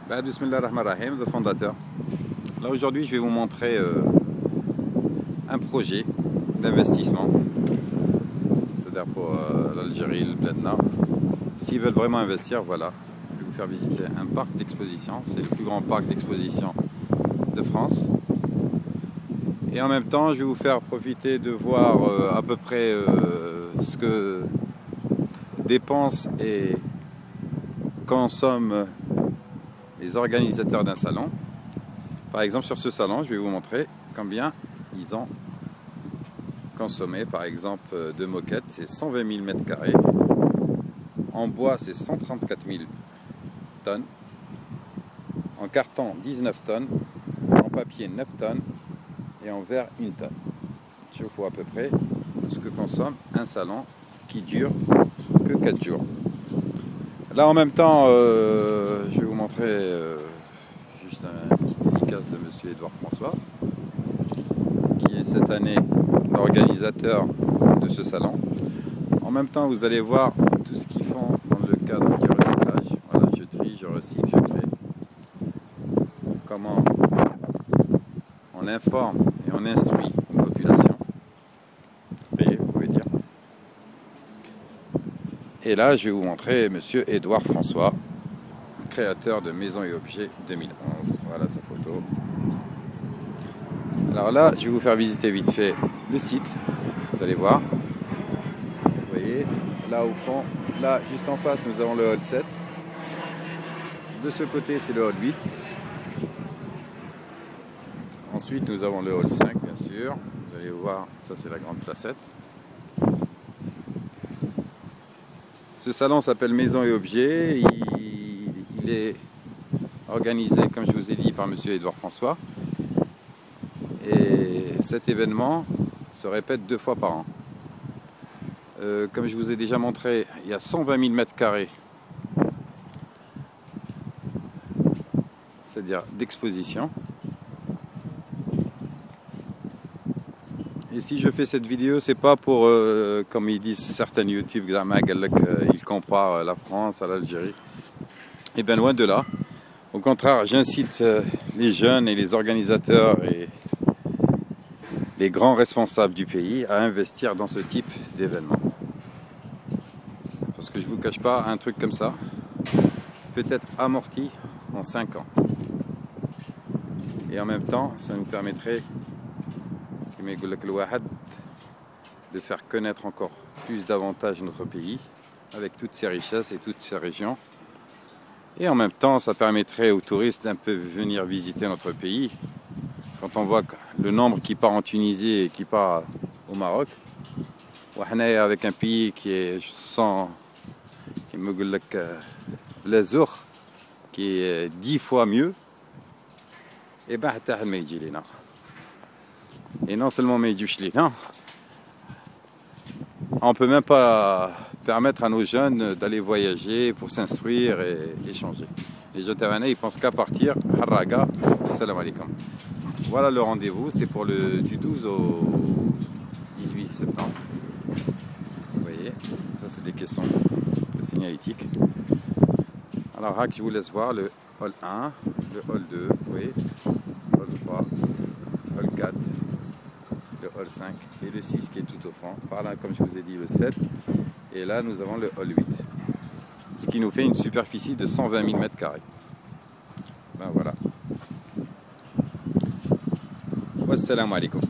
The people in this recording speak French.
Bismillah ar-Rahman ar-Rahim, le fondateur. Là aujourd'hui je vais vous montrer un projet d'investissement, c'est-à-dire pour l'Algérie, le Bledna. S'ils veulent vraiment investir, voilà, je vais vous faire visiter un parc d'exposition. C'est le plus grand parc d'exposition de France. Et en même temps je vais vous faire profiter de voir à peu près ce que dépensent et consomment les organisateurs d'un salon. Par exemple, sur ce salon, je vais vous montrer combien ils ont consommé. Par exemple, de moquettes, c'est 120 000 m². En bois, c'est 134 000 tonnes. En carton, 19 tonnes. En papier, 9 tonnes. Et en verre, 1 tonne. Je vous vois à peu près ce que consomme un salon qui dure que 4 jours. Là, en même temps, je vais vous montrer juste un petit dédicace de monsieur Edouard François, qui est cette année l'organisateur de ce salon. En même temps, vous allez voir tout ce qu'ils font dans le cadre du recyclage. Voilà, je trie, je recycle, je crée. Comment on informe et on instruit une population. Vous pouvez dire. Et là, je vais vous montrer monsieur Edouard François, créateur de Maisons et Objets 2011. Voilà sa photo. Alors là, je vais vous faire visiter vite fait le site. Vous allez voir. Vous voyez, là au fond, là juste en face, nous avons le hall 7. De ce côté, c'est le hall 8. Ensuite, nous avons le hall 5, bien sûr. Vous allez voir, ça c'est la grande placette. Ce salon s'appelle Maisons et Objets. Il est organisé, comme je vous ai dit, par monsieur Edouard François. Et cet événement se répète 2 fois par an. Comme je vous ai déjà montré, il y a 120 000 m², c'est-à-dire d'exposition. Et si je fais cette vidéo, c'est pas pour, comme ils disent certains YouTube, ils comparent la France à l'Algérie. Et bien loin de là. Au contraire, j'incite les jeunes et les organisateurs et les grands responsables du pays à investir dans ce type d'événement. Parce que je ne vous cache pas, un truc comme ça peut être amorti en 5 ans. Et en même temps, ça nous permettrait de faire connaître encore plus davantage notre pays avec toutes ses richesses et toutes ses régions. Et en même temps, ça permettrait aux touristes d'un peu venir visiter notre pays. Quand on voit le nombre qui part en Tunisie et qui part au Maroc, avec un pays qui est sans, qui est 10 fois mieux, et ben et non seulement on ne peut même pas permettre à nos jeunes d'aller voyager pour s'instruire et échanger. Les jeunes terrainais, ils pensent qu'à partir. Assalamu alaikum. Voilà le rendez-vous, c'est pour du 12 au 18 septembre. Vous voyez, ça c'est des caissons de signalétique. Alors je vous laisse voir le hall 1, le hall 2, vous voyez, hall 3, hall 4, le hall 5 et le 6 qui est tout au fond. Par là, comme je vous ai dit, le 7. Et là, nous avons le hall 8. Ce qui nous fait une superficie de 120 000 m². Ben voilà. Wassalamu alaikum.